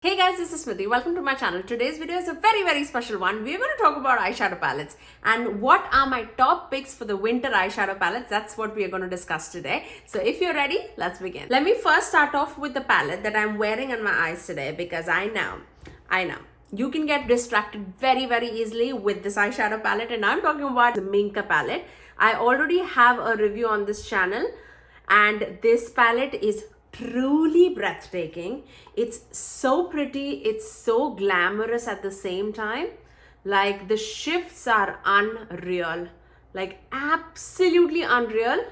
Hey guys, this is Smithy. Welcome to my channel. Today's video is a very special one. We're going to talk about eyeshadow palettes and what are my top picks for the winter eyeshadow palettes. That's what we are going to discuss today. So if you're ready, let's begin. Let me first start off with the palette that I'm wearing on my eyes today because I know you can get distracted very easily with this eyeshadow palette, and I'm talking about the Minka palette. I already have a review on this channel and this palette is truly breathtaking. It's so pretty, it's so glamorous at the same time. Like the shifts are unreal, like absolutely unreal.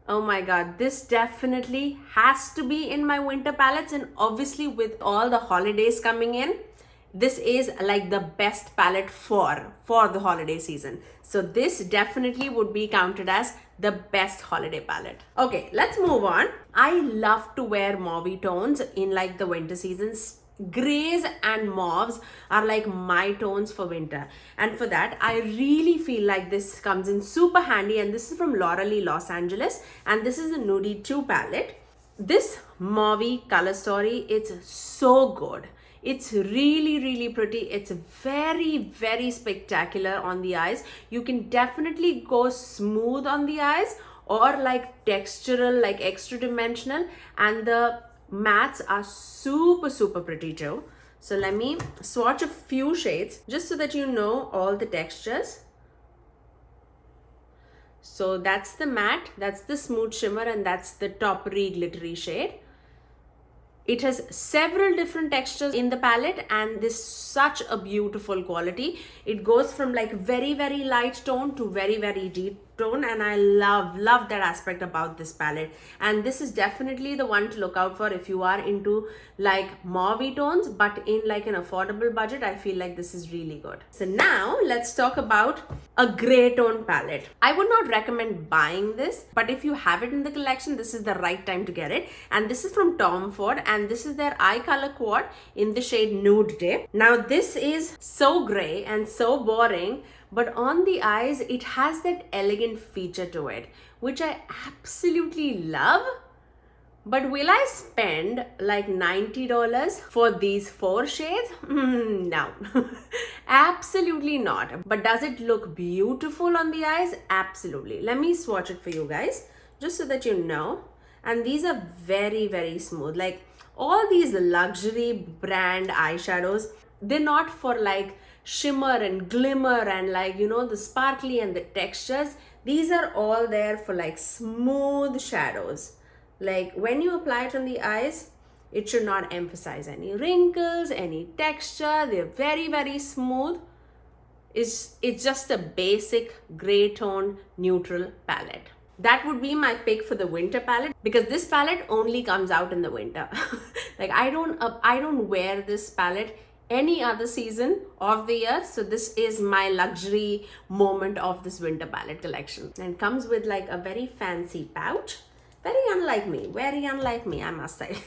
Oh my god, this definitely has to be in my winter palettes, and obviously with all the holidays coming in, this is like the best palette for the holiday season. So this definitely would be counted as the best holiday palette. Okay, let's move on. I love to wear mauve tones in like the winter seasons. Grays and mauves are like my tones for winter, and for that I really feel like this comes in super handy. And this is from Laura Lee Los Angeles, and this is a Nudie 2 palette. This mauve color story, it's so good. It's really pretty. It's very spectacular on the eyes. You can definitely go smooth on the eyes or like textural, like extra dimensional, and the mattes are super pretty too. So let me swatch a few shades just so that you know all the textures. So that's the matte, that's the smooth shimmer, and that's the toppery glittery shade. It has several different textures in the palette, and this is such a beautiful quality. It goes from like very light tone to very deep tone, and I love that aspect about this palette. And this is definitely the one to look out for if you are into like mauve tones but in like an affordable budget. I feel like this is really good. So now let's talk about a gray tone palette. I would not recommend buying this, but if you have it in the collection, this is the right time to get it. And this is from Tom Ford, and this is their eye color quad in the shade Nude Dip. Now this is so gray and so boring, but on the eyes it has that elegant feature to it, which I absolutely love. But will I spend like $90 for these 4 shades? No, absolutely not. But does it look beautiful on the eyes? Absolutely. Let me swatch it for you guys just so that you know. And these are very smooth. Like all these luxury brand eyeshadows, they're not for like shimmer and glimmer and like, you know, the sparkly and the textures. These are all there for like smooth shadows. Like when you apply it on the eyes, it should not emphasize any wrinkles, any texture. They're very smooth. It's just a basic gray tone neutral palette. That would be my pick for the winter palette, because this palette only comes out in the winter. Like I don't wear this palette any other season of the year, so this is my luxury moment of this winter palette collection. And it comes with like a very fancy pouch. Very unlike me, I must say.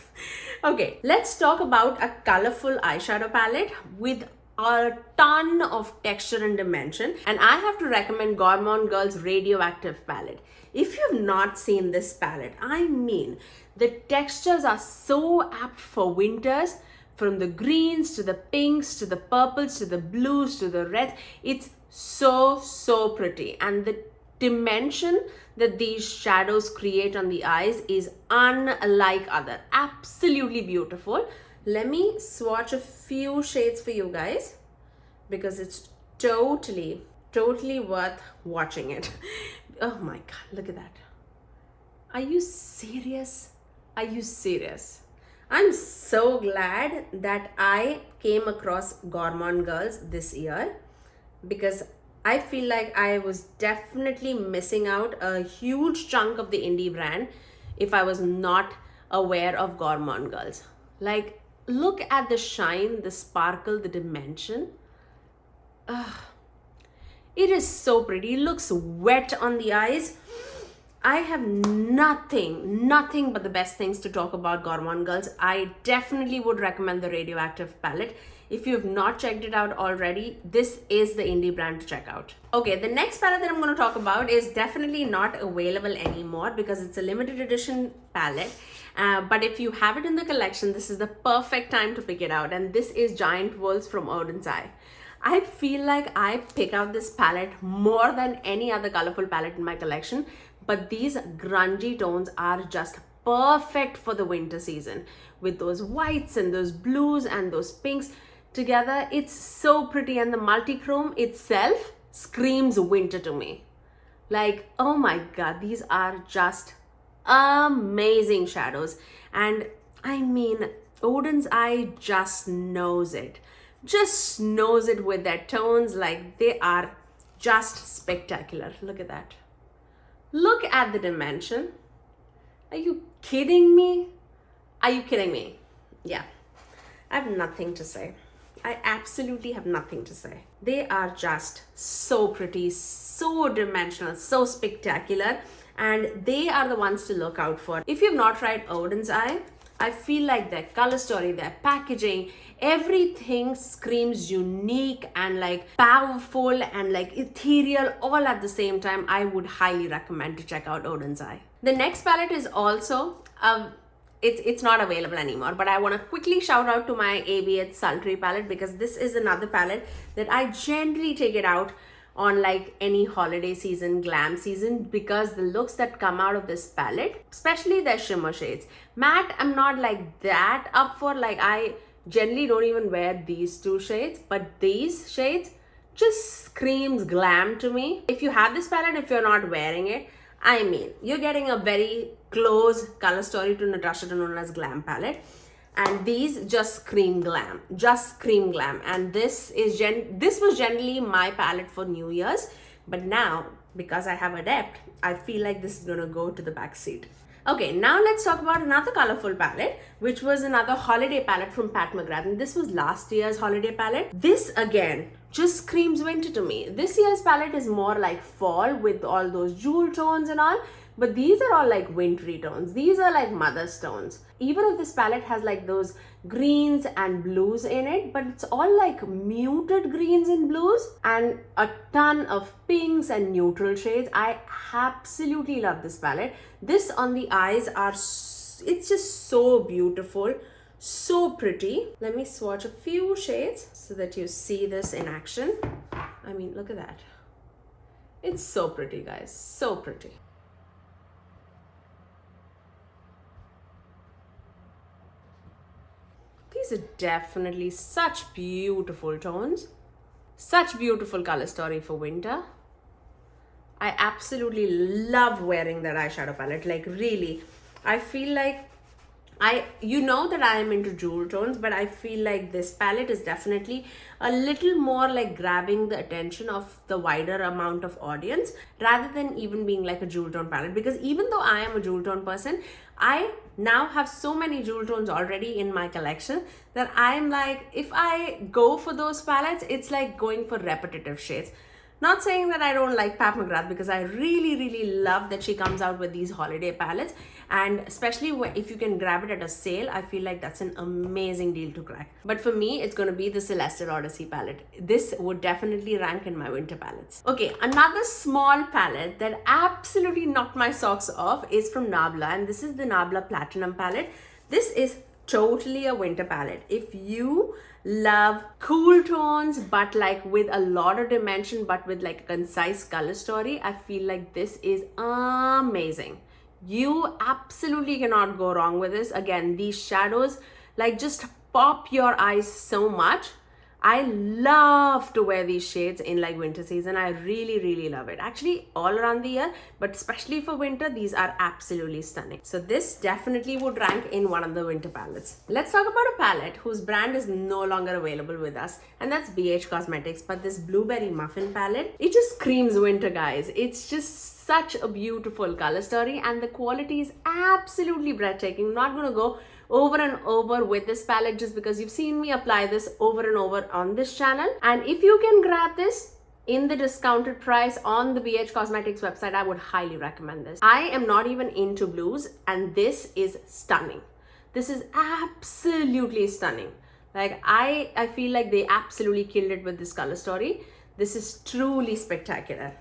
Okay, let's talk about a colorful eyeshadow palette with a ton of texture and dimension, and I have to recommend Gourmand Girl's Radioactive palette. If you've not seen this palette, I mean, the textures are so apt for winters. From the greens to the pinks to the purples to the blues to the reds, it's so pretty, and the dimension that these shadows create on the eyes is unlike other. Absolutely beautiful. Let me swatch a few shades for you guys because it's totally worth watching it. Oh my god, look at that. Are you serious? I'm so glad that I came across Gourmand Girls this year, because I feel like I was definitely missing out a huge chunk of the indie brand if I was not aware of Gourmand Girls. Like, look at the shine, the sparkle, the dimension. It is so pretty. It looks wet on the eyes. I have nothing but the best things to talk about Gourmand Girls. I definitely would recommend the Radioactive palette. If you have not checked it out already, this is the indie brand to check out. Okay, the next palette that I'm going to talk about is definitely not available anymore because it's a limited edition palette. But if you have it in the collection, this is the perfect time to pick it out. And this is Giant Wolves from Oden's Eye. I feel like I pick out this palette more than any other colorful palette in my collection. But these grungy tones are just perfect for the winter season. With those whites and those blues and those pinks together, it's so pretty, and the multi-chrome itself screams winter to me. Like, oh my god, these are just amazing shadows. And I mean, Oden's Eye just knows it. Just knows it with their tones. Like, they are just spectacular. Look at that. Look at the dimension. Are you kidding me? Are you kidding me? Yeah, I have nothing to say. I absolutely have nothing to say. They are just so pretty, so dimensional, so spectacular, and they are the ones to look out for. If you've not tried Oden's Eye, I feel like their color story, their packaging, everything screams unique and like powerful and like ethereal all at the same time. I would highly recommend to check out Oden's Eye. The next palette is also it's not available anymore, but I want to quickly shout out to my ABH Sultry palette because this is another palette that I generally take it out on like any holiday season, glam season, because the looks that come out of this palette, especially their shimmer shades. Matte, I'm not like that up for. Like, I generally don't even wear these two shades, but these shades just screams glam to me. If you have this palette, if you're not wearing it, I mean, you're getting a very close color story to Natasha Denona's glam palette, and these just scream glam, And this was generally my palette for New Year's, but now because I have Adept, I feel like this is gonna go to the back seat. Okay, now let's talk about another colorful palette, which was another holiday palette from Pat McGrath, and this was last year's holiday palette. This again just screams winter to me. This year's palette is more like fall with all those jewel tones and all, but these are all like wintry tones. These are like mother's tones. Even if this palette has like those greens and blues in it, but it's all like muted greens and blues and a ton of pinks and neutral shades. I absolutely love this palette. This on the eyes it's just so beautiful, so pretty. Let me swatch a few shades so that you see this in action. I mean, look at that. It's so pretty, guys, so pretty. These are definitely such beautiful tones, such beautiful color story for winter. I absolutely love wearing that eyeshadow palette. Like, really, I feel like you know that I am into jewel tones, but I feel like this palette is definitely a little more like grabbing the attention of the wider amount of audience rather than even being like a jewel tone palette. Because even though I am a jewel tone person, I now have so many jewel tones already in my collection that I'm like, if I go for those palettes, it's like going for repetitive shades. Not saying that I don't like Pat McGrath, because I really love that she comes out with these holiday palettes, and especially if you can grab it at a sale, I feel like that's an amazing deal to crack. But for me, it's going to be the Celestial Odyssey palette. This would definitely rank in my winter palettes. Okay, another small palette that absolutely knocked my socks off is from Nabla, and this is the Nabla Platinum palette. This is totally a winter palette. If you love cool tones but like with a lot of dimension but with like a concise color story, I feel like this is amazing. You absolutely cannot go wrong with this. Again, these shadows like just pop your eyes so much. I love to wear these shades in like winter season. I really love it. Actually, all around the year, but especially for winter, these are absolutely stunning. So this definitely would rank in one of the winter palettes. Let's talk about a palette whose brand is no longer available with us, and that's BH Cosmetics. But this Blueberry Muffin palette, it just screams winter, guys. It's just such a beautiful color story, and the quality is absolutely breathtaking. I'm not gonna go over and over with this palette just because you've seen me apply this over and over on this channel. And if you can grab this, in the discounted price on the BH Cosmetics website. I would highly recommend this. I am not even into blues, and this is stunning. This is absolutely stunning. Like I feel like they absolutely killed it with this color story. This is truly spectacular.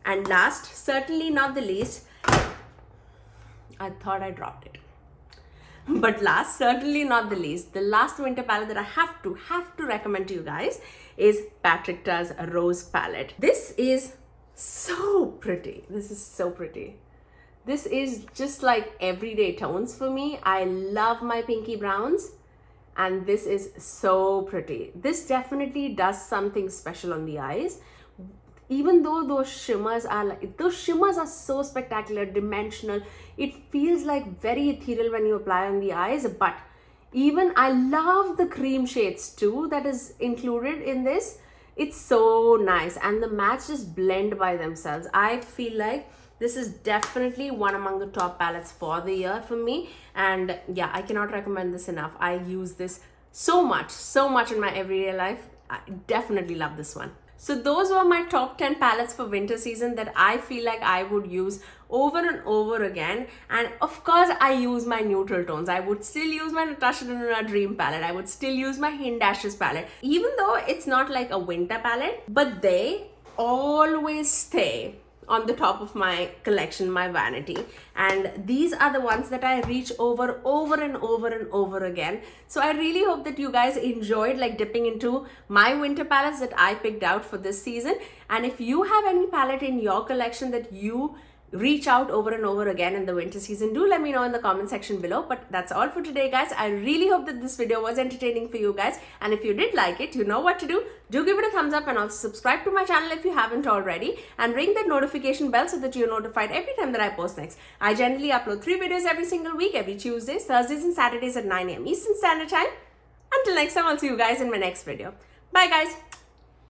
And last, certainly not the least, I thought I dropped it. But last, certainly not the least, the last winter palette that I have to recommend to you guys is Patrick Ta's Rose palette. This is so pretty. This is so pretty. This is just like everyday tones for me. I love my pinky browns, and this is so pretty. This definitely does something special on the eyes. Even though those shimmers are so spectacular, dimensional, it feels like very ethereal when you apply on the eyes. But even I love the cream shades too that is included in this. It's so nice, and the mattes just blend by themselves. I feel like this is definitely one among the top palettes for the year for me. And yeah, I cannot recommend this enough. I use this so much in my everyday life. I definitely love this one. So those were my top 10 palettes for winter season that I feel like I would use over and over again. And of course, I use my neutral tones. I would still use my Natasha Denona Dream palette. I would still use my Hint Ashes palette. Even though it's not like a winter palette, but they always stay on the top of my collection, my vanity. And these are the ones that I reach over and over again. So I really hope that you guys enjoyed like dipping into my winter palettes that I picked out for this season. And if you have any palette in your collection that you reach out over and over again in the winter season, do let me know in the comment section below. But that's all for today, guys. I really hope that this video was entertaining for you guys, and if you did like it, you know what to do. Do give it a thumbs up, and also subscribe to my channel if you haven't already, and ring that notification bell so that you're notified every time that I post next. I generally upload 3 videos every single week, every Tuesdays, Thursdays and Saturdays at 9 AM Eastern Standard Time. Until next time, I'll see you guys in my next video. Bye guys.